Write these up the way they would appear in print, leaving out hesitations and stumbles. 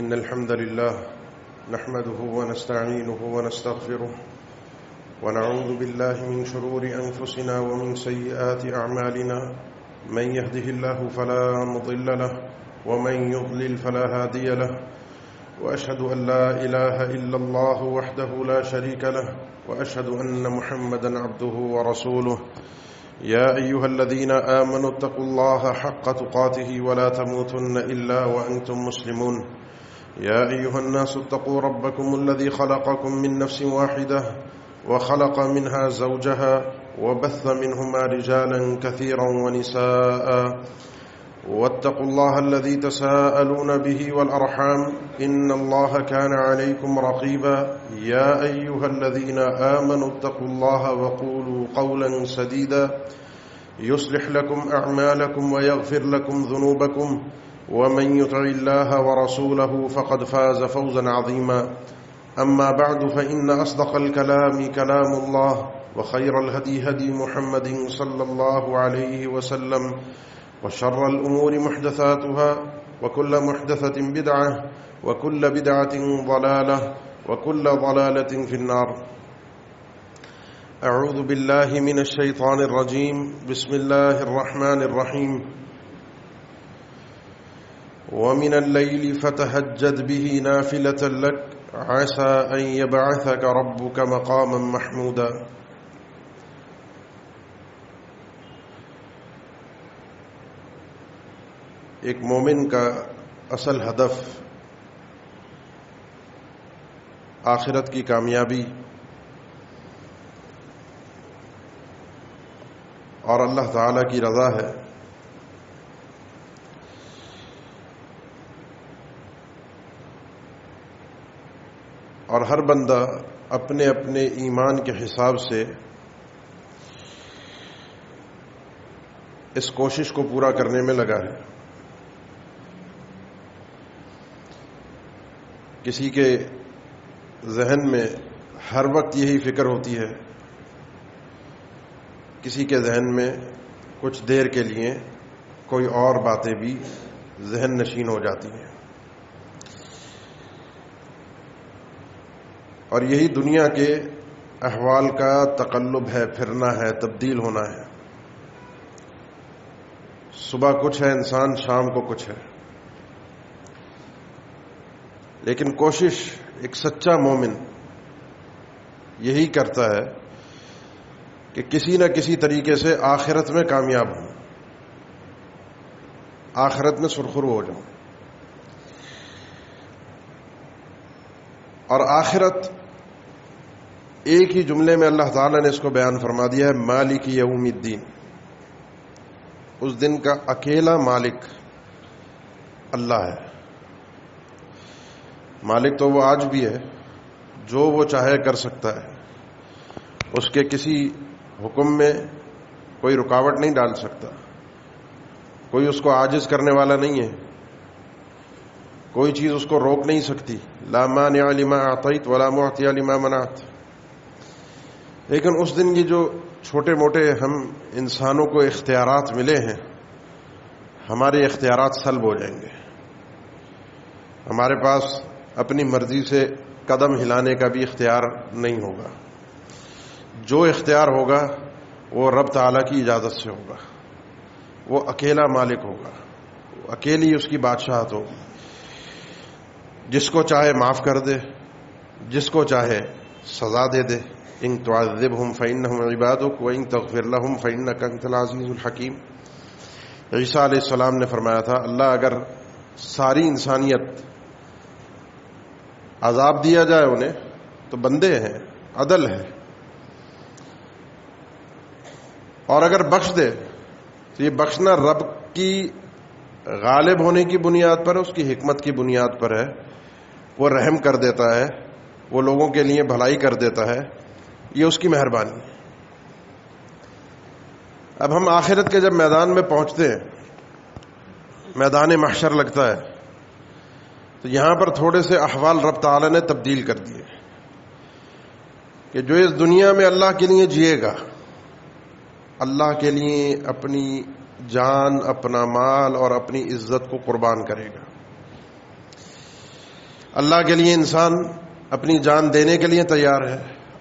إن الحمد لله نحمده ونستعينه ونستغفره ونعوذ بالله من شرور أنفسنا ومن سيئات أعمالنا من يهده الله فلا مضل له ومن يضلل فلا هادي له وأشهد أن لا إله إلا الله وحده لا شريك له وأشهد أن محمدا عبده ورسوله يا أيها الذين آمنوا اتقوا الله حق تقاته ولا تموتن إلا وأنتم مسلمون يا أيها الناس اتقوا ربكم الذي خلقكم من نفس واحدة وخلق منها زوجها وبث منهما رجالا كثيرا ونساء واتقوا الله الذي تساءلون به والأرحام إن الله كان عليكم رقيبا يا أيها الذين آمنوا اتقوا الله وقولوا قولا سديدا يصلح لكم أعمالكم ويغفر لكم ذنوبكم ومن يطع الله ورسوله فقد فاز فوزا عظيما أما بعد فإن أصدق الكلام كلام الله وخير الهدي هدي محمد صلى الله عليه وسلم وشر الأمور محدثاتها وكل محدثة بدعة وكل بدعة ضلالة وكل ضلالة في النار. أعوذ بالله من الشيطان الرجيم. بسم الله الرحمن الرحيم. ومن الليل فتهجد به نافلة لك عسى أن يبعثك ربك مقاما محمودا. ایک مومن کا اصل ہدف آخرت کی کامیابی اور اللہ تعالی کی رضا ہے. اور ہر بندہ اپنے اپنے ایمان کے حساب سے اس کوشش کو پورا کرنے میں لگا ہے. کسی کے ذہن میں ہر وقت یہی فکر ہوتی ہے، کسی کے ذہن میں کچھ دیر کے لیے کوئی اور باتیں بھی ذہن نشین ہو جاتی ہیں. اور یہی دنیا کے احوال کا تقلب ہے، پھرنا ہے، تبدیل ہونا ہے. صبح کچھ ہے انسان، شام کو کچھ ہے. لیکن کوشش ایک سچا مومن یہی کرتا ہے کہ کسی نہ کسی طریقے سے آخرت میں کامیاب ہوں، آخرت میں سرخرو ہو جاؤں. اور آخرت ایک ہی جملے میں اللہ تعالیٰ نے اس کو بیان فرما دیا ہے، مالک یوم الدین. اس دن کا اکیلا مالک اللہ ہے. مالک تو وہ آج بھی ہے، جو وہ چاہے کر سکتا ہے. اس کے کسی حکم میں کوئی رکاوٹ نہیں ڈال سکتا، کوئی اس کو عاجز کرنے والا نہیں ہے، کوئی چیز اس کو روک نہیں سکتی. لا مانع لما اعطیت ولا معطی لما منعت. لیکن اس دن یہ جو چھوٹے موٹے ہم انسانوں کو اختیارات ملے ہیں، ہمارے اختیارات سلب ہو جائیں گے. ہمارے پاس اپنی مرضی سے قدم ہلانے کا بھی اختیار نہیں ہوگا. جو اختیار ہوگا وہ رب تعالیٰ کی اجازت سے ہوگا. وہ اکیلا مالک ہوگا، اکیلی اس کی بادشاہت ہوگی. جس کو چاہے معاف کر دے، جس کو چاہے سزا دے دے. ان تعذبهم فإنهم عبادك وإن تغفر لهم فإنك أنت العزيز الحكيم. عیسیٰ علیہ السلام نے فرمایا تھا، اللہ اگر ساری انسانیت عذاب دیا جائے انہیں تو بندے ہیں، عدل ہے. اور اگر بخش دے تو یہ بخشنا رب کی غالب ہونے کی بنیاد پر ہے، اس کی حکمت کی بنیاد پر ہے. وہ رحم کر دیتا ہے، وہ لوگوں کے لیے بھلائی کر دیتا ہے. یہ اس کی مہربانی. اب ہم آخرت کے جب میدان میں پہنچتے ہیں، میدان محشر لگتا ہے، تو یہاں پر تھوڑے سے احوال رب تعالی نے تبدیل کر دیے کہ جو اس دنیا میں اللہ کے لیے جیے گا، اللہ کے لیے اپنی جان، اپنا مال اور اپنی عزت کو قربان کرے گا، اللہ کے لیے انسان اپنی جان دینے کے لیے تیار ہے،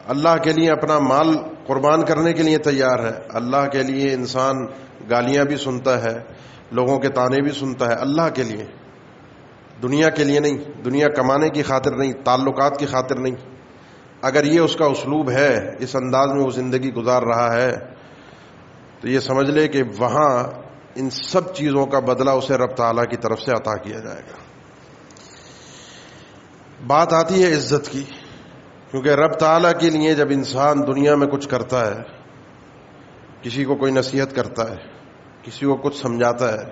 اللہ کے لیے اپنا مال قربان کرنے کے لیے تیار ہے، اللہ کے لیے انسان گالیاں بھی سنتا ہے، لوگوں کے طعنے بھی سنتا ہے، اللہ کے لیے، دنیا کے لیے نہیں، دنیا کمانے کی خاطر نہیں، تعلقات کی خاطر نہیں۔ اگر یہ اس کا اسلوب ہے، اس انداز میں وہ زندگی گزار رہا ہے، تو یہ سمجھ لے کہ وہاں ان سب چیزوں کا بدلہ اسے رب تعالیٰ کی طرف سے عطا کیا جائے گا۔ بات آتی ہے عزت کی، کیونکہ رب تعالیٰ کے لیے جب انسان دنیا میں کچھ کرتا ہے، کسی کو کوئی نصیحت کرتا ہے، کسی کو کچھ سمجھاتا ہے،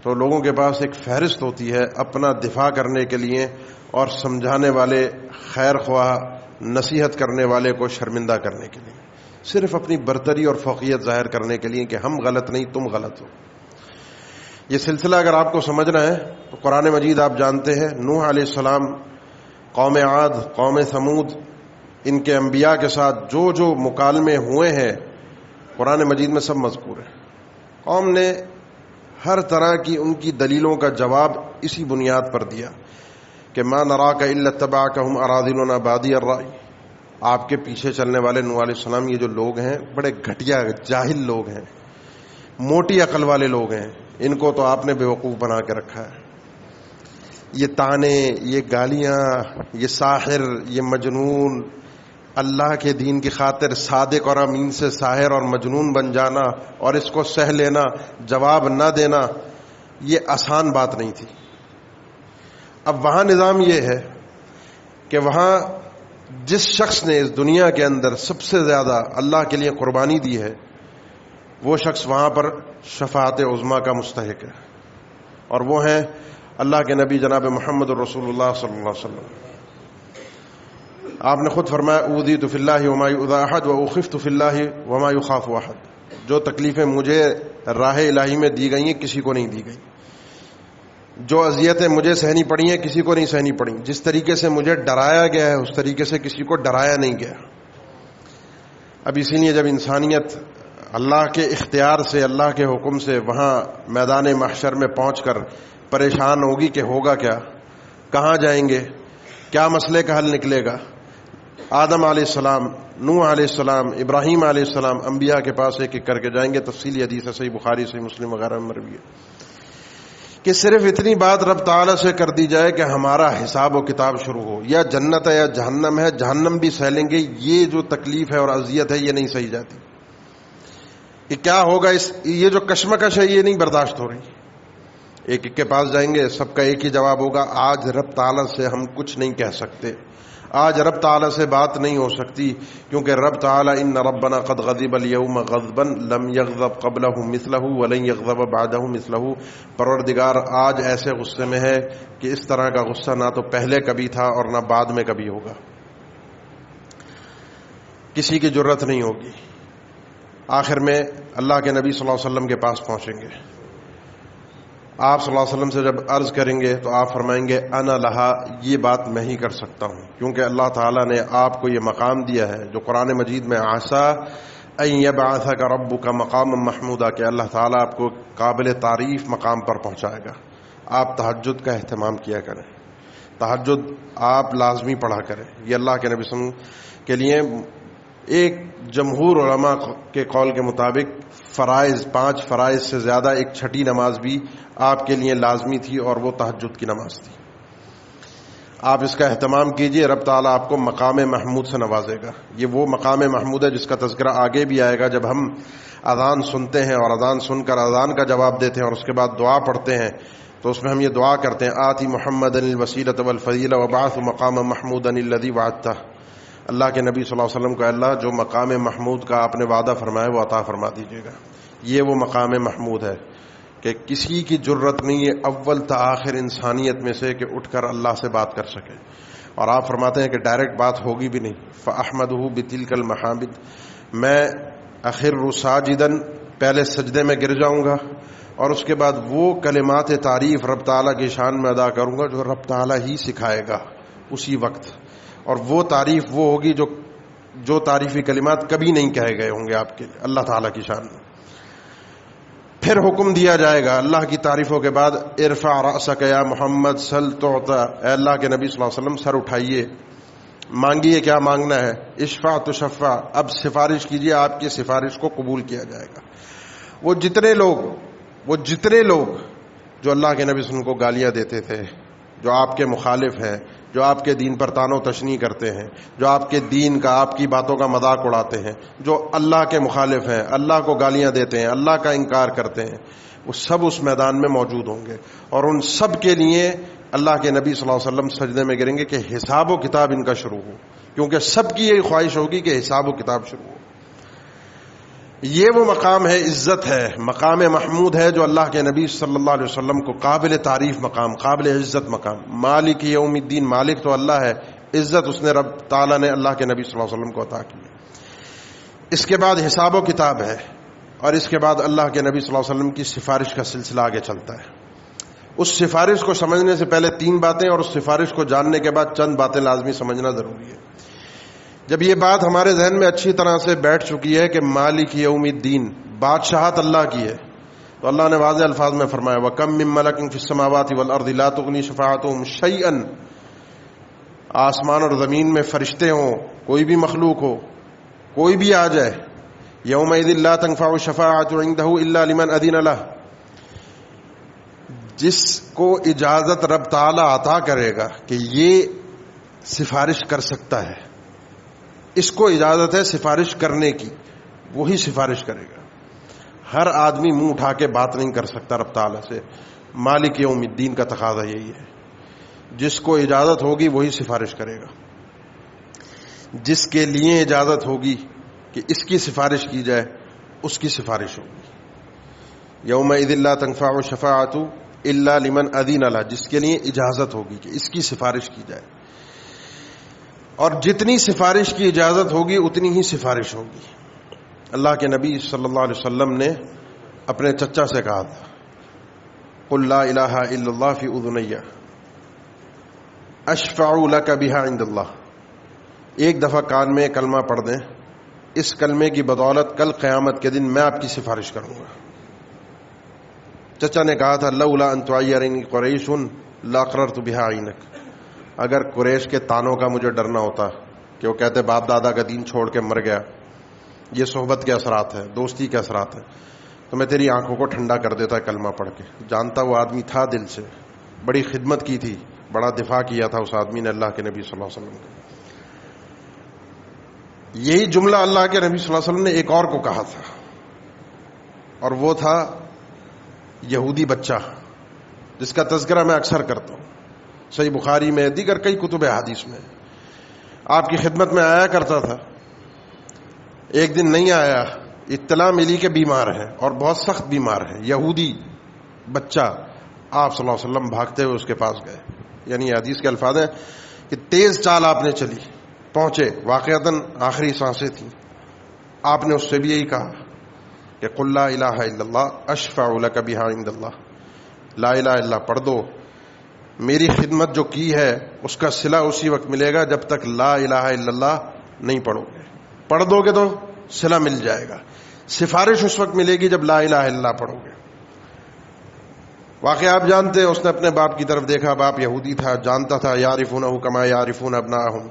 تو لوگوں کے پاس ایک فہرست ہوتی ہے اپنا دفاع کرنے کے لیے اور سمجھانے والے، خیر خواہ نصیحت کرنے والے کو شرمندہ کرنے کے لیے، صرف اپنی برتری اور فوقیت ظاہر کرنے کے لیے کہ ہم غلط نہیں تم غلط ہو۔ یہ سلسلہ اگر آپ کو سمجھنا ہے تو قرآن مجید آپ جانتے ہیں، نوح علیہ السلام، قوم عاد، قوم ثمود، ان کے انبیاء کے ساتھ جو جو مکالمے ہوئے ہیں قرآن مجید میں سب مذکور ہے۔ قوم نے ہر طرح کی ان کی دلیلوں کا جواب اسی بنیاد پر دیا کہ ما نراک الا اتبعکہم اراذلنا بادی الرأی، آپ کے پیچھے چلنے والے نوح علیہ السلام یہ جو لوگ ہیں بڑے گھٹیا جاہل لوگ ہیں، موٹی عقل والے لوگ ہیں، ان کو تو آپ نے بیوقوف بنا کے رکھا ہے۔ یہ طعنے، یہ گالیاں، یہ ساحر، یہ مجنون، اللہ کے دین کی خاطر صادق اور امین سے ساحر اور مجنون بن جانا اور اس کو سہ لینا، جواب نہ دینا، یہ آسان بات نہیں تھی۔ اب وہاں نظام یہ ہے کہ وہاں جس شخص نے اس دنیا کے اندر سب سے زیادہ اللہ کے لیے قربانی دی ہے، وہ شخص وہاں پر شفاعت عظمیٰ کا مستحق ہے، اور وہ ہیں اللہ کے نبی جناب محمد الرسول اللہ صلی اللہ علیہ وسلم۔ آپ نے خود فرمایا اوذیت فی اللہ وما یؤذی احد واخفت فی اللہ وما یخاف احد، جو تکلیفیں مجھے راہ الہی میں دی گئی ہیں کسی کو نہیں دی گئی، جو اذیتیں مجھے سہنی پڑی ہیں کسی کو نہیں سہنی پڑی، جس طریقے سے مجھے ڈرایا گیا ہے اس طریقے سے کسی کو ڈرایا نہیں گیا۔ اب اسی لیے جب انسانیت اللہ کے اختیار سے، اللہ کے حکم سے وہاں میدان محشر میں پہنچ کر پریشان ہوگی کہ ہوگا کیا، کہاں جائیں گے، کیا مسئلے کا حل نکلے گا، آدم علیہ السلام، نوح علیہ السلام، ابراہیم علیہ السلام، انبیاء کے پاس ایک ایک کر کے جائیں گے۔ تفصیلی حدیث ہے، صحیح بخاری، صحیح مسلم وغیرہ میں مروی ہے کہ صرف اتنی بات رب تعالیٰ سے کر دی جائے کہ ہمارا حساب و کتاب شروع ہو، یا جنت ہے یا جہنم ہے، جہنم بھی سہ لیں گے، یہ جو تکلیف ہے اور اذیت ہے یہ نہیں سہی جاتی، کہ کیا ہوگا، یہ جو کشمکش ہے یہ نہیں برداشت ہو رہی۔ ایک ایک کے پاس جائیں گے، سب کا ایک ہی جواب ہوگا، آج رب تعالیٰ سے ہم کچھ نہیں کہہ سکتے، آج رب تعالیٰ سے بات نہیں ہو سکتی، کیونکہ رب تعالیٰ ان ربنا قد غضب اليوم غضبا لم یغضب قبلہ مثلہ ولن یغضب بعدہ مثلہ، پروردگار آج ایسے غصے میں ہے کہ اس طرح کا غصہ نہ تو پہلے کبھی تھا اور نہ بعد میں کبھی ہوگا، کسی کی جرت نہیں ہوگی۔ آخر میں اللہ کے نبی صلی اللہ علیہ وسلم کے پاس پہنچیں گے، آپ صلی اللہ علیہ وسلم سے جب عرض کریں گے تو آپ فرمائیں گے انا لہا، یہ بات میں ہی کر سکتا ہوں، کیونکہ اللہ تعالیٰ نے آپ کو یہ مقام دیا ہے جو قرآن مجید میں عسیٰ ان یبعثک ربک مقاما محمودا، کہ اللہ تعالیٰ آپ کو قابل تعریف مقام پر پہنچائے گا۔ آپ تہجد کا اہتمام کیا کریں، تہجد آپ لازمی پڑھا کریں، یہ اللہ کے نبی صلی اللہ علیہ وسلم کے لیے ایک جمہور علماء کے قول کے مطابق فرائض، 5 فرائض سے زیادہ ایک چھٹی نماز بھی آپ کے لیے لازمی تھی، اور وہ تہجد کی نماز تھی۔ آپ اس کا اہتمام کیجئے، رب تعالیٰ آپ کو مقام محمود سے نوازے گا۔ یہ وہ مقام محمود ہے جس کا تذکرہ آگے بھی آئے گا، جب ہم اذان سنتے ہیں اور اذان سن کر اذان کا جواب دیتے ہیں اور اس کے بعد دعا پڑھتے ہیں، تو اس میں ہم یہ دعا کرتے ہیں آتی محمد الوسیلۃ والفضیلہ وبعث مقام محمود الذی وعدتہ، اللہ کے نبی صلی اللہ علیہ وسلم کا اللہ جو مقام محمود کا آپ نے وعدہ فرمایا وہ عطا فرما دیجیے گا۔ یہ وہ مقام محمود ہے کہ کسی کی جرت نہیں ہے اول تا آخر انسانیت میں سے کہ اٹھ کر اللہ سے بات کر سکے، اور آپ فرماتے ہیں کہ ڈائریکٹ بات ہوگی بھی نہیں۔ فاحمدہ بتلک المحامد، میں اخر ساجدن، پہلے سجدے میں گر جاؤں گا اور اس کے بعد وہ کلمات تعریف رب تعالیٰ کی شان میں ادا کروں گا جو رب تعالیٰ ہی سکھائے گا اسی وقت، اور وہ تعریف وہ ہوگی جو تعریفی کلمات کبھی نہیں کہے گئے ہوں گے آپ کے اللہ تعالیٰ کی شان میں۔ پھر حکم دیا جائے گا اللہ کی تعریفوں کے بعد، ارفع رأسک یا محمد سل تعطی، اے اللہ کے نبی صلی اللہ علیہ وسلم سر اٹھائیے، مانگیے کیا مانگنا ہے، اشفع تشفع، اب سفارش کیجیے آپ کی سفارش کو قبول کیا جائے گا۔ وہ جتنے لوگ جو اللہ کے نبی صلی اللہ علیہ وسلم کو گالیاں دیتے تھے، جو آپ کے مخالف ہیں، جو آپ کے دین پر طعن و تشنیع کرتے ہیں، جو آپ کے دین کا، آپ کی باتوں کا مذاق اڑاتے ہیں، جو اللہ کے مخالف ہیں، اللہ کو گالیاں دیتے ہیں، اللہ کا انکار کرتے ہیں، وہ سب اس میدان میں موجود ہوں گے، اور ان سب کے لیے اللہ کے نبی صلی اللہ علیہ وسلم سجدے میں گریں گے کہ حساب و کتاب ان کا شروع ہو، کیونکہ سب کی یہی خواہش ہوگی کہ حساب و کتاب شروع ہو۔ یہ وہ مقام ہے، عزت ہے، مقام محمود ہے جو اللہ کے نبی صلی اللہ علیہ وسلم کو قابل تعریف مقام، قابل عزت مقام۔ مالک یوم الدین، مالک تو اللہ ہے، عزت اس نے رب تعالیٰ نے اللہ کے نبی صلی اللہ علیہ وسلم کو عطا کی۔ اس کے بعد حساب و کتاب ہے، اور اس کے بعد اللہ کے نبی صلی اللہ علیہ وسلم کی سفارش کا سلسلہ آگے چلتا ہے۔ اس سفارش کو سمجھنے سے پہلے 3 باتیں، اور اس سفارش کو جاننے کے بعد چند باتیں لازمی سمجھنا ضروری ہے۔ جب یہ بات ہمارے ذہن میں اچھی طرح سے بیٹھ چکی ہے کہ مالک یوم الدین، بادشاہت اللہ کی ہے، تو اللہ نے واضح الفاظ میں فرمایا وَكَم مِّن مَلَكٍ فِي السَّمَاوَاتِ وَالْأَرْضِ لَا تُغْنِي شَفَاعَتُهُمْ شَيْئًا، آسمان اور زمین میں فرشتے ہوں، کوئی بھی مخلوق ہو، کوئی بھی آ جائے، يَوْمَئِذٍ لَا تَنفَعُ الشَّفَاعَةُ عِندَهُ إِلَّا لِمَنْ أَذِنَ لَهُ، جس کو اجازت رب تعالی عطا کرے گا کہ یہ سفارش کر سکتا ہے، اس کو اجازت ہے سفارش کرنے کی، وہی سفارش کرے گا۔ ہر آدمی منہ اٹھا کے بات نہیں کر سکتا رب تعالیٰ سے۔ مالک یوم الدین کا تقاضا یہی ہے، جس کو اجازت ہوگی وہی سفارش کرے گا، جس کے لیے اجازت ہوگی کہ اس کی سفارش کی جائے اس کی سفارش ہوگی۔ یومئذ لا تنفع الشفاعۃ الا لمن اذن له، جس کے لیے اجازت ہوگی کہ اس کی سفارش کی جائے، اور جتنی سفارش کی اجازت ہوگی اتنی ہی سفارش ہوگی۔ اللہ کے نبی صلی اللہ علیہ وسلم نے اپنے چچا سے کہا تھا قل لا الہ الا اللہ فی اذنی اشفع لک بها عند اللہ، ایک دفعہ کان میں کلمہ پڑھ دیں، اس کلمے کی بدولت کل قیامت کے دن میں آپ کی سفارش کروں گا۔ چچا نے کہا تھا لولا ان تعیرنی قریش لاقررت بها عینک، اگر قریش کے تانوں کا مجھے ڈرنا ہوتا کہ وہ کہتے باپ دادا کا دین چھوڑ کے مر گیا، یہ صحبت کے اثرات ہیں، دوستی کے اثرات ہیں، تو میں تیری آنکھوں کو ٹھنڈا کر دیتا کلمہ پڑھ کے۔ جانتا وہ آدمی تھا، دل سے بڑی خدمت کی تھی، بڑا دفاع کیا تھا اس آدمی نے اللہ کے نبی صلی اللہ علیہ وسلم کا۔ یہی جملہ اللہ کے نبی صلی اللہ علیہ وسلم نے ایک اور کو کہا تھا، اور وہ تھا یہودی بچہ جس کا تذکرہ میں اکثر کرتا ہوں، صحیح بخاری میں، دیگر کئی کتب حدیث میں، آپ کی خدمت میں آیا کرتا تھا۔ ایک دن نہیں آیا، اطلاع ملی کہ بیمار ہے اور بہت سخت بیمار ہے، یہودی بچہ۔ آپ صلی اللہ علیہ وسلم بھاگتے ہوئے اس کے پاس گئے، یعنی حدیث کے الفاظ ہیں کہ تیز چال آپ نے چلی، پہنچے، واقعتاً آخری سانسیں تھیں، آپ نے اس سے بھی یہی کہا کہ قل لا الہ الا اللہ اشفع لک بها عند اللہ، لا الہ الا اللہ پڑھ دو، میری خدمت جو کی ہے اس کا صلہ اسی وقت ملے گا جب تک لا الہ الا اللہ نہیں پڑھو گے، پڑھ دو گے تو صلہ مل جائے گا، سفارش اس وقت ملے گی جب لا الہ الا اللہ پڑھو گے۔ واقعہ آپ جانتے ہیں، اس نے اپنے باپ کی طرف دیکھا، باپ یہودی تھا، جانتا تھا یعرفونہ کما یعرفون ابناءہم،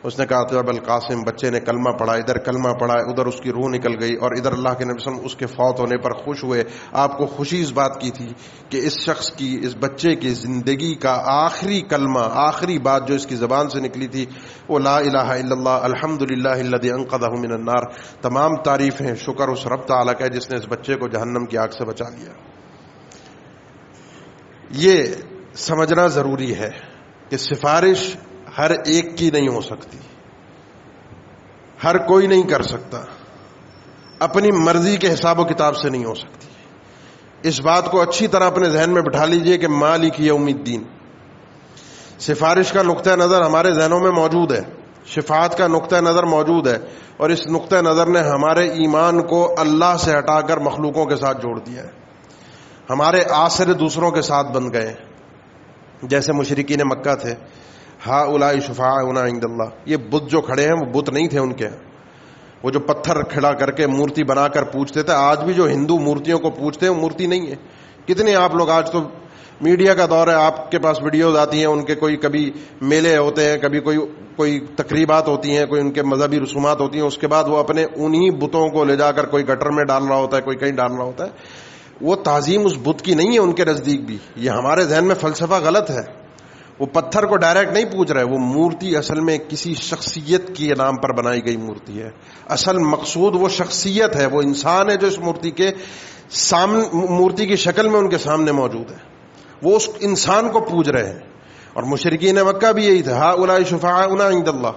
اس نے کہا تو ابو القاسم، بچے نے کلمہ پڑھا، ادھر کلمہ پڑھا، ادھر اس کی روح نکل گئی، اور ادھر اللہ کے نبی صلی اللہ علیہ وسلم اس کے فوت ہونے پر خوش ہوئے۔ آپ کو خوشی اس بات کی تھی کہ اس شخص کی، اس بچے کی زندگی کا آخری کلمہ، آخری بات جو اس کی زبان سے نکلی تھی وہ لا الہ الا اللہ الحمدللہ الذی انقذہ من النار۔ تمام تعریفیں، شکر اس رب تعالیٰ کا ہے جس نے اس بچے کو جہنم کی آگ سے بچا لیا۔ یہ سمجھنا ضروری ہے کہ سفارش ہر ایک کی نہیں ہو سکتی، ہر کوئی نہیں کر سکتا، اپنی مرضی کے حساب و کتاب سے نہیں ہو سکتی۔ اس بات کو اچھی طرح اپنے ذہن میں بٹھا لیجئے کہ مالک یوم الدین، سفارش کا نقطہ نظر ہمارے ذہنوں میں موجود ہے، شفاعت کا نقطہ نظر موجود ہے، اور اس نقطہ نظر نے ہمارے ایمان کو اللہ سے ہٹا کر مخلوقوں کے ساتھ جوڑ دیا ہے، ہمارے آسر دوسروں کے ساتھ بن گئے، جیسے مشرکین مکہ تھے، ہؤلاء شفاعؤنا عند اللہ، یہ بت جو کھڑے ہیں وہ بت نہیں تھے ان کے، وہ جو پتھر کھڑا کر کے مورتی بنا کر پوجتے تھے، آج بھی جو ہندو مورتیوں کو پوجتے ہیں وہ مورتی نہیں ہے. کتنے آپ لوگ، آج تو میڈیا کا دور ہے، آپ کے پاس ویڈیوز آتی ہیں ان کے، کوئی کبھی میلے ہوتے ہیں، کبھی کوئی تقریبات ہوتی ہیں، کوئی ان کے مذہبی رسومات ہوتی ہیں، اس کے بعد وہ اپنے انہی بتوں کو لے جا کر کوئی گٹر میں ڈال رہا ہوتا ہے، کوئی کہیں ڈال رہا ہوتا ہے. وہ تعظیم اس بت کی نہیں ہے ان کے نزدیک بھی. یہ ہمارے ذہن میں فلسفہ غلط ہے. وہ پتھر کو ڈائریکٹ نہیں پوج رہے، وہ مورتی اصل میں کسی شخصیت کے نام پر بنائی گئی مورتی ہے. اصل مقصود وہ شخصیت ہے، وہ انسان ہے جو اس مورتی کے سامنے، مورتی کی شکل میں ان کے سامنے موجود ہے. وہ اس انسان کو پوج رہے ہیں. اور مشرکین مکہ بھی یہی تھا، ہؤلاء شفعاؤنا عند اللہ.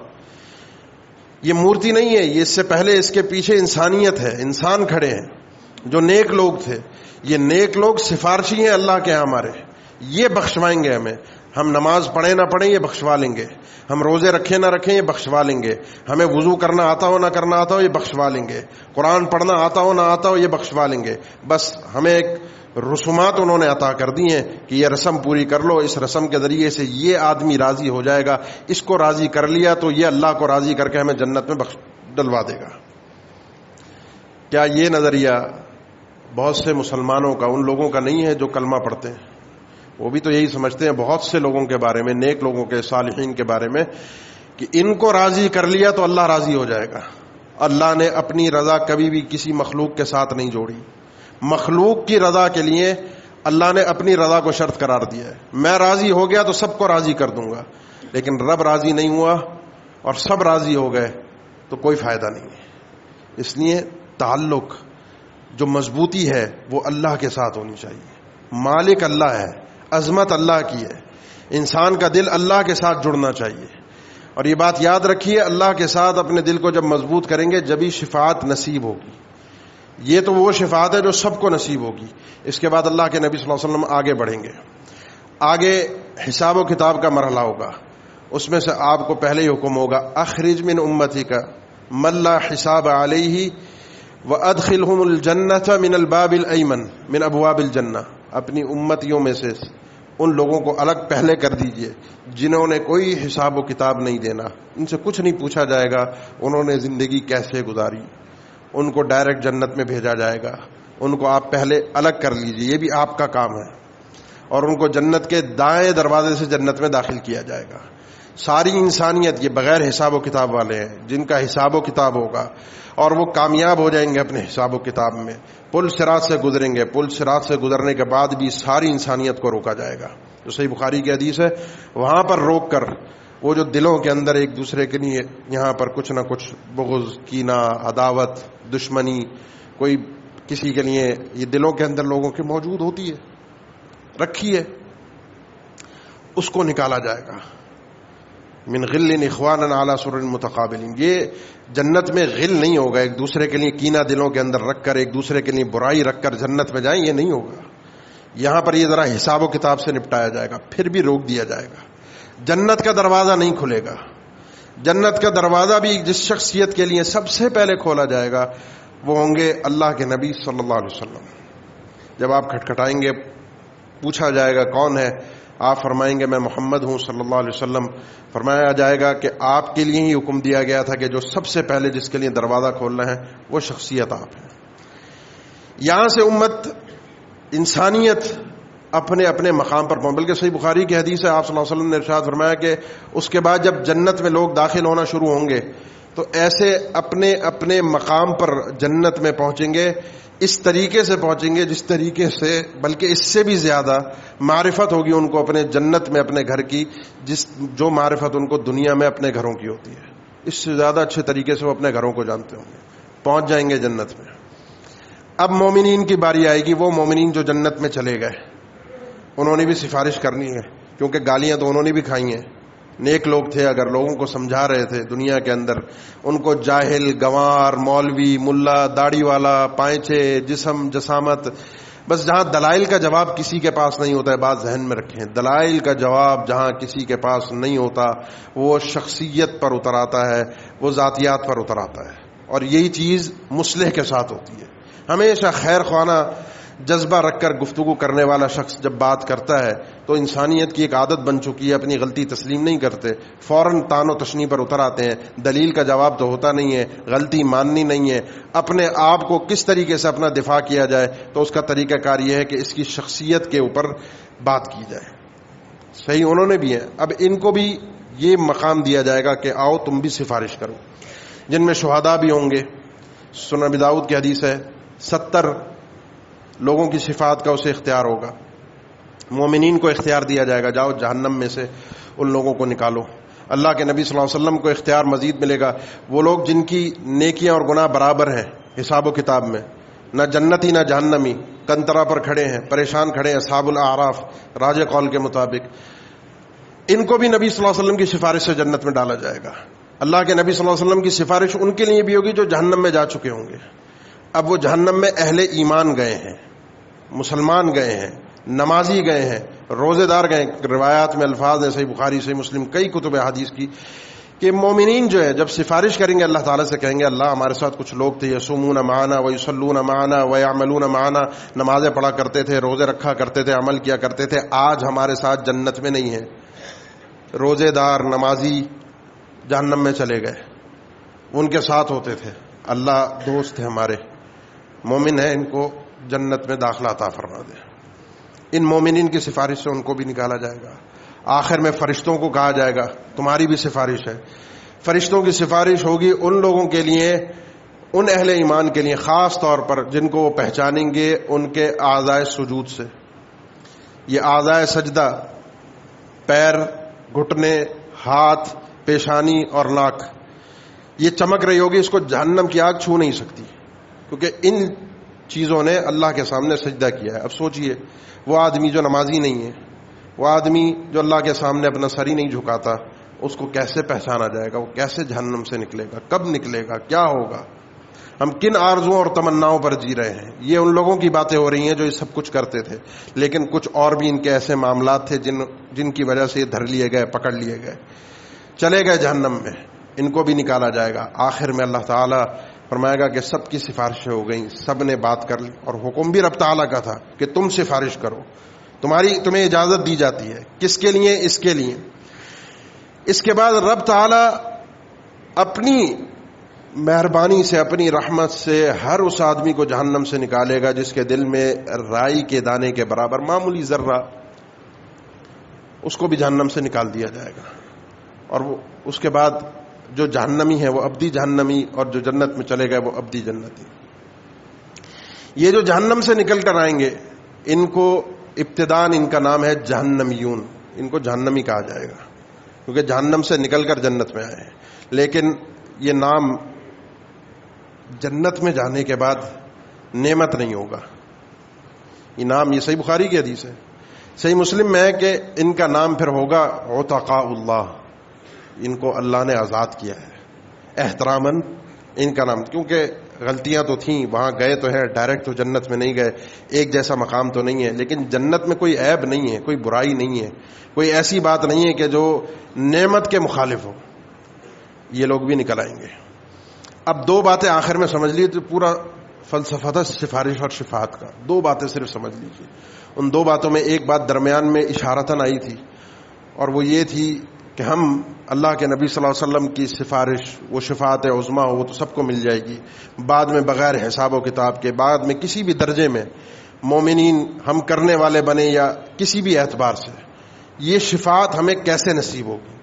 یہ مورتی نہیں ہے، یہ اس سے پہلے اس کے پیچھے انسانیت ہے، انسان کھڑے ہیں جو نیک لوگ تھے. یہ نیک لوگ سفارشی ہیں اللہ کے ہمارے، یہ بخشوائیں گے ہمیں. ہم نماز پڑھیں نہ پڑھیں یہ بخشوا لیں گے، ہم روزے رکھیں نہ رکھیں یہ بخشوا لیں گے، ہمیں وضو کرنا آتا ہو نہ کرنا آتا ہو یہ بخشوا لیں گے، قرآن پڑھنا آتا ہو نہ آتا ہو یہ بخشوا لیں گے. بس ہمیں ایک رسومات انہوں نے عطا کر دی ہیں کہ یہ رسم پوری کر لو، اس رسم کے ذریعے سے یہ آدمی راضی ہو جائے گا، اس کو راضی کر لیا تو یہ اللہ کو راضی کر کے ہمیں جنت میں ڈلوا دے گا. کیا یہ نظریہ بہت سے مسلمانوں کا، ان لوگوں کا نہیں ہے جو کلمہ پڑھتے ہیں؟ وہ بھی تو یہی سمجھتے ہیں بہت سے لوگوں کے بارے میں، نیک لوگوں کے، صالحین کے بارے میں، کہ ان کو راضی کر لیا تو اللہ راضی ہو جائے گا. اللہ نے اپنی رضا کبھی بھی کسی مخلوق کے ساتھ نہیں جوڑی. مخلوق کی رضا کے لیے اللہ نے اپنی رضا کو شرط قرار دیا ہے. میں راضی ہو گیا تو سب کو راضی کر دوں گا، لیکن رب راضی نہیں ہوا اور سب راضی ہو گئے تو کوئی فائدہ نہیں ہے. اس لیے تعلق جو مضبوطی ہے وہ اللہ کے ساتھ ہونی چاہیے. مالک اللہ ہے، عظمت اللہ کی ہے، انسان کا دل اللہ کے ساتھ جڑنا چاہیے. اور یہ بات یاد رکھیے، اللہ کے ساتھ اپنے دل کو جب مضبوط کریں گے جبھی شفاعت نصیب ہوگی. یہ تو وہ شفاعت ہے جو سب کو نصیب ہوگی. اس کے بعد اللہ کے نبی صلی اللہ علیہ وسلم آگے بڑھیں گے. آگے حساب و کتاب کا مرحلہ ہوگا. اس میں سے آپ کو پہلے ہی حکم ہوگا، اخرج من امتک من لا حساب علیہ وادخلہم الجنۃ من الباب الایمن من ابواب الجنہ. اپنی امتیوں میں سے ان لوگوں کو الگ پہلے کر دیجئے جنہوں نے کوئی حساب و کتاب نہیں دینا، ان سے کچھ نہیں پوچھا جائے گا انہوں نے زندگی کیسے گزاری، ان کو ڈائریکٹ جنت میں بھیجا جائے گا. ان کو آپ پہلے الگ کر لیجئے، یہ بھی آپ کا کام ہے. اور ان کو جنت کے دائیں دروازے سے جنت میں داخل کیا جائے گا. ساری انسانیت یہ بغیر حساب و کتاب والے ہیں، جن کا حساب و کتاب ہوگا اور وہ کامیاب ہو جائیں گے اپنے حساب و کتاب میں. پل صراط سے گزریں گے، پل صراط سے گزرنے کے بعد بھی ساری انسانیت کو روکا جائے گا. جو صحیح بخاری کی حدیث ہے، وہاں پر روک کر وہ جو دلوں کے اندر ایک دوسرے کے لیے یہاں پر کچھ نہ کچھ بغض، کینہ، عداوت، دشمنی، کوئی کسی کے لیے یہ دلوں کے اندر لوگوں کے موجود ہوتی ہے، رکھی ہے، اس کو نکالا جائے گا. من غل اخوانا علی سرر متقابلین. یہ جنت میں غل نہیں ہوگا، ایک دوسرے کے لیے کینہ دلوں کے اندر رکھ کر، ایک دوسرے کے لیے برائی رکھ کر جنت میں جائیں، یہ نہیں ہوگا. یہاں پر یہ ذرا حساب و کتاب سے نپٹایا جائے گا، پھر بھی روک دیا جائے گا. جنت کا دروازہ نہیں کھلے گا. جنت کا دروازہ بھی جس شخصیت کے لیے سب سے پہلے کھولا جائے گا وہ ہوں گے اللہ کے نبی صلی اللہ علیہ وسلم. جب آپ کھٹکھٹائیں گے، پوچھا جائے گا کون ہے، آپ فرمائیں گے میں محمد ہوں صلی اللہ علیہ وسلم. فرمایا جائے گا کہ آپ کے لیے ہی حکم دیا گیا تھا کہ جو سب سے پہلے جس کے لیے دروازہ کھولنا ہے وہ شخصیت آپ ہے. یہاں سے امت، انسانیت اپنے اپنے مقام پر پہنچ. بلکہ صحیح بخاری کی حدیث ہے، آپ صلی اللہ علیہ وسلم نے ارشاد فرمایا کہ اس کے بعد جب جنت میں لوگ داخل ہونا شروع ہوں گے تو ایسے اپنے اپنے مقام پر جنت میں پہنچیں گے، اس طریقے سے پہنچیں گے جس طریقے سے، بلکہ اس سے بھی زیادہ معرفت ہوگی ان کو اپنے جنت میں اپنے گھر کی، جو معرفت ان کو دنیا میں اپنے گھروں کی ہوتی ہے. اس سے زیادہ اچھے طریقے سے وہ اپنے گھروں کو جانتے ہوں گے. پہنچ جائیں گے جنت میں. اب مومنین کی باری آئے گی. وہ مومنین جو جنت میں چلے گئے انہوں نے بھی سفارش کرنی ہے، کیونکہ گالیاں تو انہوں نے بھی کھائی ہیں. نیک لوگ تھے، اگر لوگوں کو سمجھا رہے تھے دنیا کے اندر، ان کو جاہل، گنوار، مولوی، ملا، داڑھی والا، پائچے، جسم، جسامت، بس جہاں دلائل کا جواب کسی کے پاس نہیں ہوتا ہے، بات ذہن میں رکھیں، دلائل کا جواب جہاں کسی کے پاس نہیں ہوتا وہ شخصیت پر اتر آتا ہے، وہ ذاتیات پر اتر آتا ہے. اور یہی چیز مصلح کے ساتھ ہوتی ہے. ہمیشہ خیر خوانہ جذبہ رکھ کر گفتگو کرنے والا شخص جب بات کرتا ہے تو انسانیت کی ایک عادت بن چکی ہے، اپنی غلطی تسلیم نہیں کرتے، فوراً تان و تشنیع پر اتر آتے ہیں، دلیل کا جواب تو ہوتا نہیں ہے، غلطی ماننی نہیں ہے، اپنے آپ کو کس طریقے سے اپنا دفاع کیا جائے تو اس کا طریقہ کار یہ ہے کہ اس کی شخصیت کے اوپر بات کی جائے۔ صحیح انہوں نے بھی ہے، اب ان کو بھی یہ مقام دیا جائے گا کہ آؤ تم بھی سفارش کرو، جن میں شہداء بھی ہوں گے۔ سنن ابی داؤد کی حدیث ہے 70 لوگوں کی شفاعت کا اسے اختیار ہوگا۔ مومنین کو اختیار دیا جائے گا، جاؤ جہنم میں سے ان لوگوں کو نکالو۔ اللہ کے نبی صلی اللہ علیہ وسلم کو اختیار مزید ملے گا، وہ لوگ جن کی نیکیاں اور گناہ برابر ہیں حساب و کتاب میں، نہ جنتی نہ جہنمی، کنترا پر کھڑے ہیں، پریشان کھڑے ہیں، اصحاب الاعراف راجح قول کے مطابق، ان کو بھی نبی صلی اللہ علیہ وسلم کی سفارش سے جنت میں ڈالا جائے گا۔ اللہ کے نبی صلی اللہ علیہ وسلم کی سفارش ان کے لیے بھی ہوگی جو جہنم میں جا چکے ہوں گے۔ اب وہ جہنم میں اہل ایمان گئے ہیں، مسلمان گئے ہیں، نمازی گئے ہیں، روزے دار گئے ہیں۔ روایات میں الفاظ ہیں، صحیح بخاری صحیح مسلم کئی کتب حدیث کی، کہ مومنین جو ہے جب سفارش کریں گے اللہ تعالیٰ سے کہیں گے اللہ ہمارے ساتھ کچھ لوگ تھے یصومون معنا ویصلون معنا ویعملون معنا، نمازیں پڑھا کرتے تھے، روزے رکھا کرتے تھے، عمل کیا کرتے تھے، آج ہمارے ساتھ جنت میں نہیں ہیں۔ روزے دار نمازی جہنم میں چلے گئے، ان کے ساتھ ہوتے تھے، اللہ دوست ہے ہمارے، مومن ہے، ان کو جنت میں داخلہ عطا فرما دے۔ ان مومنین کی سفارش سے ان کو بھی نکالا جائے گا۔ آخر میں فرشتوں کو کہا جائے گا تمہاری بھی سفارش ہے۔ فرشتوں کی سفارش ہوگی ان لوگوں کے لیے، ان اہل ایمان کے لیے خاص طور پر جن کو وہ پہچانیں گے ان کے اعضائے سجود سے۔ یہ اعضائے سجدہ، پیر، گھٹنے، ہاتھ، پیشانی اور ناک، یہ چمک رہی ہوگی، اس کو جہنم کی آگ چھو نہیں سکتی، کیونکہ ان چیزوں نے اللہ کے سامنے سجدہ کیا ہے۔ اب سوچئے وہ آدمی جو نمازی نہیں ہے، وہ آدمی جو اللہ کے سامنے اپنا سر ہی نہیں جھکاتا، اس کو کیسے پہچانا جائے گا؟ وہ کیسے جہنم سے نکلے گا؟ کب نکلے گا؟ کیا ہوگا؟ ہم کن آرزوؤں اور تمناؤں پر جی رہے ہیں؟ یہ ان لوگوں کی باتیں ہو رہی ہیں جو یہ سب کچھ کرتے تھے، لیکن کچھ اور بھی ان کے ایسے معاملات تھے جن کی وجہ سے یہ دھر لیے گئے، پکڑ لیے گئے، چلے گئے جہنم میں۔ ان کو بھی نکالا جائے گا۔ آخر میں اللہ تعالیٰ فرمائے گا کہ سب کی سفارشیں ہو گئیں، سب نے بات کر لی، اور حکم بھی رب تعالیٰ کا تھا کہ تم سفارش کرو، تمہیں اجازت دی جاتی ہے۔ کس کے لیے؟ اس کے لیے۔ اس کے بعد رب تعالیٰ اپنی مہربانی سے، اپنی رحمت سے ہر اس آدمی کو جہنم سے نکالے گا جس کے دل میں رائی کے دانے کے برابر معمولی ذرہ، اس کو بھی جہنم سے نکال دیا جائے گا۔ اور وہ اس کے بعد جو جہنمی ہے وہ ابدی جہنمی، اور جو جنت میں چلے گئے وہ ابدی جنتی۔ یہ جو جہنم سے نکل کر آئیں گے، ان کو ابتداءً ان کا نام ہے جہنمیون، ان کو جہنمی کہا جائے گا کیونکہ جہنم سے نکل کر جنت میں آئے ہیں۔ لیکن یہ نام جنت میں جانے کے بعد نعمت نہیں ہوگا، یہ نام، یہ صحیح بخاری کی حدیث ہے، صحیح مسلم میں ہے کہ ان کا نام پھر ہوگا عتقاء اللہ، ان کو اللہ نے آزاد کیا ہے احتراماً ان کا نام، کیونکہ غلطیاں تو تھیں، وہاں گئے تو ہے، ڈائریکٹ تو جنت میں نہیں گئے، ایک جیسا مقام تو نہیں ہے، لیکن جنت میں کوئی عیب نہیں ہے، کوئی برائی نہیں ہے، کوئی ایسی بات نہیں ہے کہ جو نعمت کے مخالف ہو۔ یہ لوگ بھی نکل آئیں گے۔ اب دو باتیں آخر میں سمجھ لیے تو پورا فلسفہ تھا سفارش اور شفاعت کا، دو باتیں صرف سمجھ لیجیے۔ ان دو باتوں میں ایک بات درمیان میں اشارتاً آئی تھی، اور وہ یہ تھی کہ ہم اللہ کے نبی صلی اللہ علیہ وسلم کی سفارش، وہ شفاعت عظمیٰ ہو، وہ تو سب کو مل جائے گی، بعد میں بغیر حساب و کتاب کے، بعد میں کسی بھی درجے میں مومنین ہم کرنے والے بنے یا کسی بھی اعتبار سے، یہ شفاعت ہمیں کیسے نصیب ہوگی؟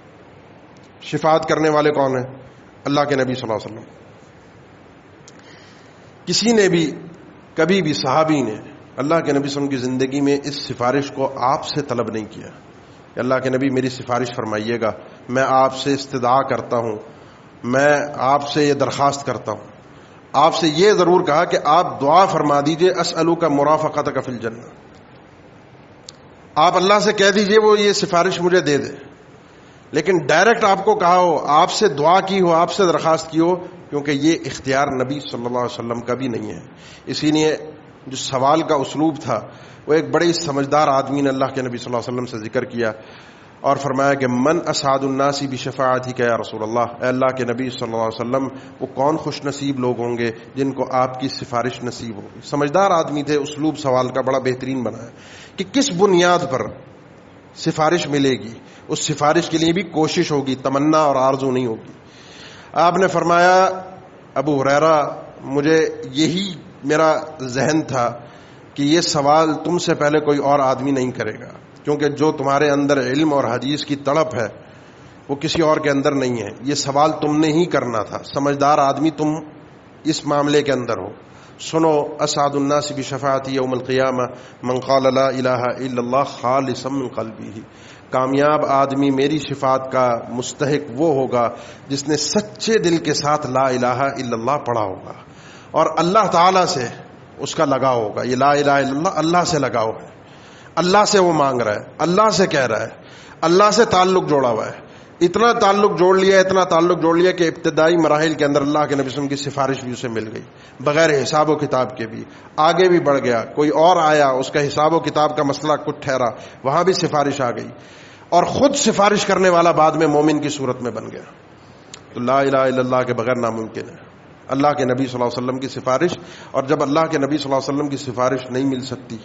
شفاعت کرنے والے کون ہیں؟ اللہ کے نبی صلی اللہ علیہ وسلم۔ کسی نے بھی کبھی بھی صحابی نے اللہ کے نبی صلی اللہ علیہ وسلم کی زندگی میں اس سفارش کو آپ سے طلب نہیں کیا کہ اللہ کے نبی میری سفارش فرمائیے گا، میں آپ سے استدعا کرتا ہوں، میں آپ سے یہ درخواست کرتا ہوں۔ آپ سے یہ ضرور کہا کہ آپ دعا فرما دیجئے اسألوک مرافقتک فی الجنہ، آپ اللہ سے کہہ دیجئے وہ یہ سفارش مجھے دے دے، لیکن ڈائریکٹ آپ کو کہا ہو، آپ سے دعا کی ہو، آپ سے درخواست کی ہو، کیونکہ یہ اختیار نبی صلی اللہ علیہ وسلم کا بھی نہیں ہے۔ اسی لیے جو سوال کا اسلوب تھا وہ ایک بڑے سمجھدار آدمی نے اللہ کے نبی صلی اللہ علیہ وسلم سے ذکر کیا، اور فرمایا کہ من اسعد الناس بشفاعتک یا رسول اللہ، اے اللہ کے نبی صلی اللہ علیہ وسلم وہ کون خوش نصیب لوگ ہوں گے جن کو آپ کی سفارش نصیب ہوگی۔ سمجھدار آدمی تھے، اسلوب سوال کا بڑا بہترین بنایا کہ کس بنیاد پر سفارش ملے گی، اس سفارش کے لیے بھی کوشش ہوگی، تمنا اور آرزو نہیں ہوگی۔ آپ نے فرمایا ابو ہریرہ مجھے یہی میرا ذہن تھا کہ یہ سوال تم سے پہلے کوئی اور آدمی نہیں کرے گا، کیونکہ جو تمہارے اندر علم اور حدیث کی تڑپ ہے وہ کسی اور کے اندر نہیں ہے، یہ سوال تم نے ہی کرنا تھا، سمجھدار آدمی تم اس معاملے کے اندر ہو۔ سنو، اسعد الناس بشفاعتی یوم القیامہ من قال لا الہ الا اللہ خالصا من قلبہ، کامیاب آدمی میری شفاعت کا مستحق وہ ہوگا جس نے سچے دل کے ساتھ لا الہ الا اللہ پڑھا ہوگا اور اللہ تعالی سے اس کا لگاؤ ہوگا۔ یہ لا الہ الا اللہ اللہ سے لگاؤ ہے، اللہ سے وہ مانگ رہا ہے، اللہ سے کہہ رہا ہے، اللہ سے تعلق جوڑا ہوا ہے۔ اتنا تعلق جوڑ لیا کہ ابتدائی مراحل کے اندر اللہ کے نبی صلی اللہ علیہ وسلم کی سفارش بھی اسے مل گئی، بغیر حساب و کتاب کے بھی آگے بھی بڑھ گیا۔ کوئی اور آیا، اس کا حساب و کتاب کا مسئلہ کچھ ٹھہرا، وہاں بھی سفارش آ گئی، اور خود سفارش کرنے والا بعد میں مومن کی صورت میں بن گیا۔ تو لا الہ الا اللہ کے بغیر ناممکن ہے اللہ کے نبی صلی اللہ علیہ وسلم کی سفارش، اور جب اللہ کے نبی صلی اللہ علیہ وسلم کی سفارش نہیں مل سکتی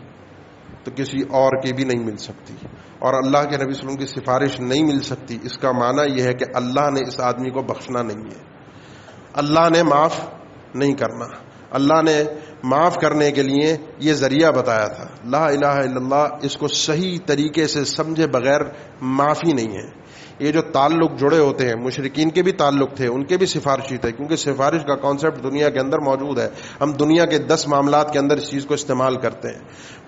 تو کسی اور کی بھی نہیں مل سکتی، اور اللہ کے نبی صلی اللہ علیہ وسلم کی سفارش نہیں مل سکتی، اس کا معنی یہ ہے کہ اللہ نے اس آدمی کو بخشنا نہیں ہے، اللہ نے معاف نہیں کرنا، اللہ نے معاف کرنے کے لیے یہ ذریعہ بتایا تھا۔ لا الہ الا اللہ اس کو صحیح طریقے سے سمجھے بغیر معافی نہیں ہے۔ یہ جو تعلق جڑے ہوتے ہیں، مشرکین کے بھی تعلق تھے، ان کے بھی سفارشی تھے، کیونکہ سفارش کا کانسیپٹ دنیا کے اندر موجود ہے، ہم دنیا کے 10 معاملات کے اندر اس چیز کو استعمال کرتے ہیں۔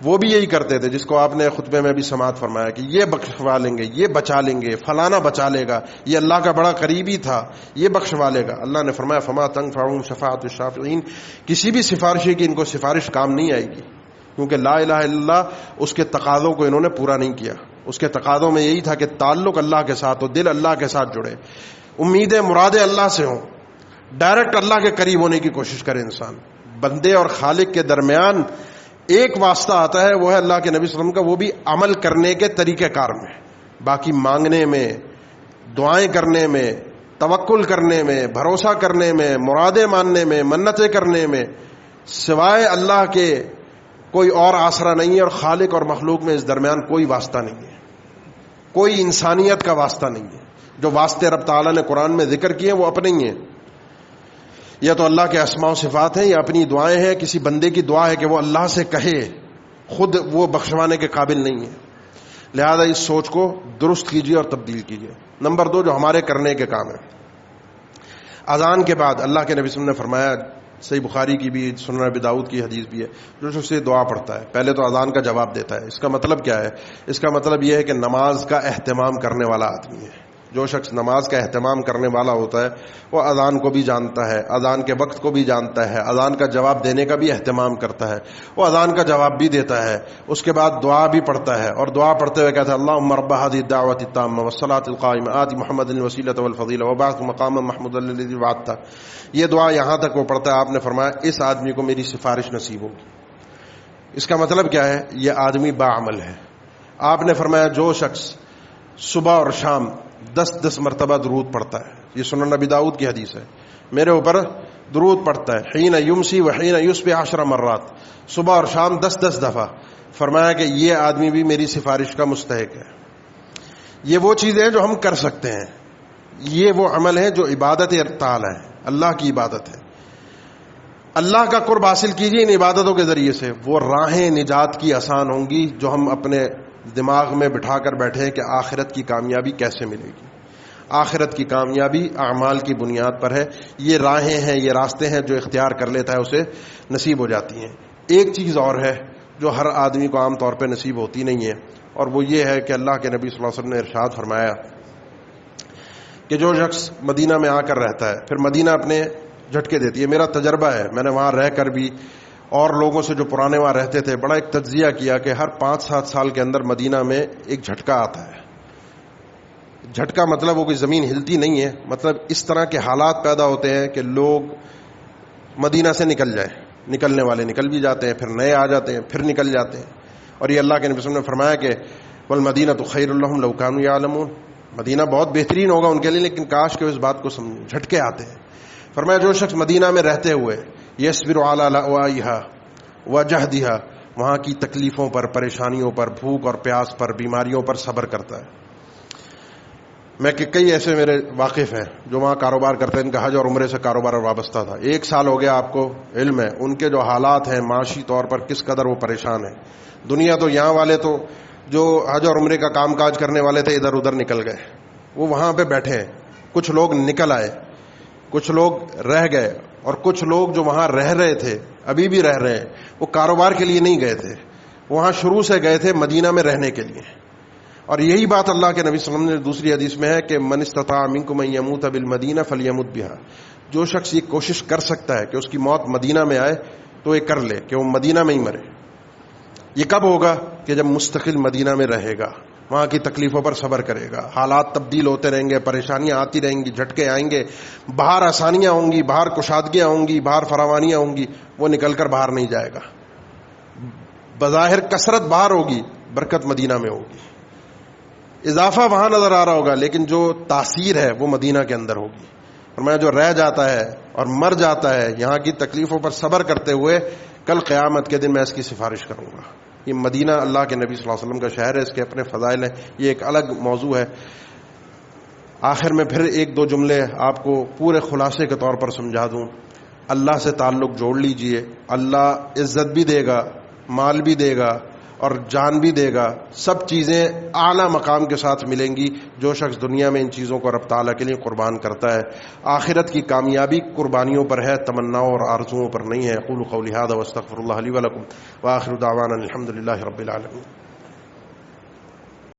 وہ بھی یہی کرتے تھے جس کو آپ نے خطبے میں بھی سماعت فرمایا کہ یہ بخشوا لیں گے، یہ بچا لیں گے، فلانا بچا لے گا، یہ اللہ کا بڑا قریبی تھا، یہ بخشوا لے گا۔ اللہ نے فرمایا فما تنفعهم شفاعت الشافعین، کسی بھی سفارشی کی ان کو سفارش کام نہیں آئے گی، کیونکہ لا الہ الا اللہ اس کے تقاضوں کو انہوں نے پورا نہیں کیا۔ اس کے تقاضوں میں یہی تھا کہ تعلق اللہ کے ساتھ ہو، دل اللہ کے ساتھ جڑے، امیدیں مرادیں اللہ سے ہوں، ڈائریکٹ اللہ کے قریب ہونے کی کوشش کرے انسان۔ بندے اور خالق کے درمیان ایک واسطہ آتا ہے، وہ ہے اللہ کے نبی صلی اللہ علیہ وسلم کا، وہ بھی عمل کرنے کے طریقہ کار میں، باقی مانگنے میں، دعائیں کرنے میں، توکل کرنے میں، بھروسہ کرنے میں، مرادیں ماننے میں، منتیں کرنے میں سوائے اللہ کے کوئی اور آسرا نہیں ہے، اور خالق اور مخلوق میں اس درمیان کوئی واسطہ نہیں ہے، کوئی انسانیت کا واسطہ نہیں ہے۔ جو واسطے رب تعالیٰ نے قرآن میں ذکر کیے وہ اپنے ہی ہیں، یا تو اللہ کے اسماء و صفات ہیں یا اپنی دعائیں ہیں۔ کسی بندے کی دعا ہے کہ وہ اللہ سے کہے، خود وہ بخشوانے کے قابل نہیں ہے، لہذا اس سوچ کو درست کیجیے اور تبدیل کیجیے۔ نمبر 2 جو ہمارے کرنے کے کام ہے، اذان کے بعد اللہ کے نبی صلی اللہ علیہ وسلم نے فرمایا، صحیح بخاری کی بھی، سنن ابی داؤد کی حدیث بھی ہے، جو شخص یہ دعا پڑھتا ہے پہلے تو اذان کا جواب دیتا ہے۔ اس کا مطلب کیا ہے؟ اس کا مطلب یہ ہے کہ نماز کا اہتمام کرنے والا آدمی ہے۔ جو شخص نماز کا اہتمام کرنے والا ہوتا ہے وہ اذان کو بھی جانتا ہے، اذان کے وقت کو بھی جانتا ہے، اذان کا جواب دینے کا بھی اہتمام کرتا ہے، وہ اذان کا جواب بھی دیتا ہے، اس کے بعد دعا بھی پڑھتا ہے، اور دعا پڑھتے ہوئے کہتا ہے اللہم رب هذه الدعوة التامة والصلاة القائمة آت محمد الوسیلة والفضیلة وبعث مقاما محمودا الذی وعدتہ۔ یہ دعا یہاں تک وہ پڑھتا ہے، آپ نے فرمایا اس آدمی کو میری سفارش نصیب ہوگی۔ اس کا مطلب کیا ہے؟ یہ آدمی باعمل ہے۔ آپ نے فرمایا جو شخص صبح اور شام 10 مرتبہ درود پڑھتا ہے، یہ سنن ابی داؤد کی حدیث ہے، میرے اوپر درود پڑھتا ہے، حین یمسی و حین یصبح 10 مرات، صبح اور شام 10 دفعہ، فرمایا کہ یہ آدمی بھی میری سفارش کا مستحق ہے۔ یہ وہ چیزیں ہیں جو ہم کر سکتے ہیں، یہ وہ عمل ہے جو عبادت تعالی ہے، اللہ کی عبادت ہے۔ اللہ کا قرب حاصل کیجیے ان عبادتوں کے ذریعے سے، وہ راہیں نجات کی آسان ہوں گی جو ہم اپنے دماغ میں بٹھا کر بیٹھے ہیں کہ آخرت کی کامیابی کیسے ملے گی۔ آخرت کی کامیابی اعمال کی بنیاد پر ہے، یہ راہیں ہیں، یہ راستے ہیں، جو اختیار کر لیتا ہے اسے نصیب ہو جاتی ہیں۔ ایک چیز اور ہے جو ہر آدمی کو عام طور پہ نصیب ہوتی نہیں ہے، اور وہ یہ ہے کہ اللہ کے نبی صلی اللہ علیہ وسلم نے ارشاد فرمایا کہ جو شخص مدینہ میں آ کر رہتا ہے، پھر مدینہ اپنے جھٹکے دیتی ہے۔ میرا تجربہ ہے، میں نے وہاں رہ کر بھی اور لوگوں سے جو پرانے وہاں رہتے تھے بڑا ایک تجزیہ کیا کہ ہر 5-7 سال کے اندر مدینہ میں ایک جھٹکا آتا ہے۔ جھٹکا مطلب وہ کوئی زمین ہلتی نہیں ہے، مطلب اس طرح کے حالات پیدا ہوتے ہیں کہ لوگ مدینہ سے نکل جائیں، نکلنے والے نکل بھی جاتے ہیں، پھر نئے آ جاتے ہیں، پھر نکل جاتے ہیں۔ اور یہ اللہ کے نبی صلی اللہ علیہ وسلم نے فرمایا کہ والمدینۃ خیر لہم لو کانوا یعلمون، مدینہ بہت بہترین ہوگا ان کے لیے لیکن کاش کہ اس بات کو سمجھیں۔ جھٹکے آتے ہیں۔ فرمایا جو شخص مدینہ میں رہتے ہوئے یصبر علی لأوائہا وجہدہا، وہاں کی تکلیفوں پر، پریشانیوں پر، بھوک اور پیاس پر، بیماریوں پر صبر کرتا ہے۔ میں کہ کئی ایسے میرے واقف ہیں جو وہاں کاروبار کرتے ہیں، ان کا حج اور عمرے سے کاروبار وابستہ تھا، 1 سال ہو گیا، آپ کو علم ہے ان کے جو حالات ہیں معاشی طور پر کس قدر وہ پریشان ہیں۔ دنیا تو یہاں والے تو جو حج اور عمرے کا کام کاج کرنے والے تھے ادھر ادھر نکل گئے، وہ وہاں پہ بیٹھے ہیں، کچھ لوگ نکل آئے، کچھ لوگ رہ گئے، اور کچھ لوگ جو وہاں رہ رہے تھے ابھی بھی رہ رہے ہیں، وہ کاروبار کے لیے نہیں گئے تھے، وہاں شروع سے گئے تھے مدینہ میں رہنے کے لیے۔ اور یہی بات اللہ کے نبی صلی اللہ علیہ وسلم نے دوسری حدیث میں ہے کہ من استطاع منکم ان یموت بالمدینہ فلیمت بہا، جو شخص یہ کوشش کر سکتا ہے کہ اس کی موت مدینہ میں آئے تو یہ کر لے کہ وہ مدینہ میں ہی مرے۔ یہ کب ہوگا؟ کہ جب مستقل مدینہ میں رہے گا، وہاں کی تکلیفوں پر صبر کرے گا، حالات تبدیل ہوتے رہیں گے، پریشانیاں آتی رہیں گی، جھٹکے آئیں گے، باہر آسانیاں ہوں گی، باہر کشادگیاں ہوں گی، باہر فراوانیاں ہوں گی، وہ نکل کر باہر نہیں جائے گا۔ بظاہر کثرت باہر ہوگی، برکت مدینہ میں ہوگی، اضافہ وہاں نظر آ رہا ہوگا، لیکن جو تاثیر ہے وہ مدینہ کے اندر ہوگی۔ فرمایا جو رہ جاتا ہے اور مر جاتا ہے یہاں کی تکلیفوں پر صبر کرتے ہوئے، کل قیامت کے دن میں اس کی سفارش کروں گا۔ یہ مدینہ اللہ کے نبی صلی اللہ علیہ وسلم کا شہر ہے، اس کے اپنے فضائل ہیں، یہ ایک الگ موضوع ہے۔ آخر میں پھر 1-2 جملے آپ کو پورے خلاصے کے طور پر سمجھا دوں۔ اللہ سے تعلق جوڑ لیجئے، اللہ عزت بھی دے گا، مال بھی دے گا اور جان بھی دے گا، سب چیزیں اعلیٰ مقام کے ساتھ ملیں گی جو شخص دنیا میں ان چیزوں کو رب تعالیٰ کے لیے قربان کرتا ہے۔ آخرت کی کامیابی قربانیوں پر ہے، تمناؤں اور آرزوؤں پر نہیں ہے۔ اقول قولی ھذا واستغفر اللہ لی ولکم وآخر دعوانا الحمد للہ رب العالمین۔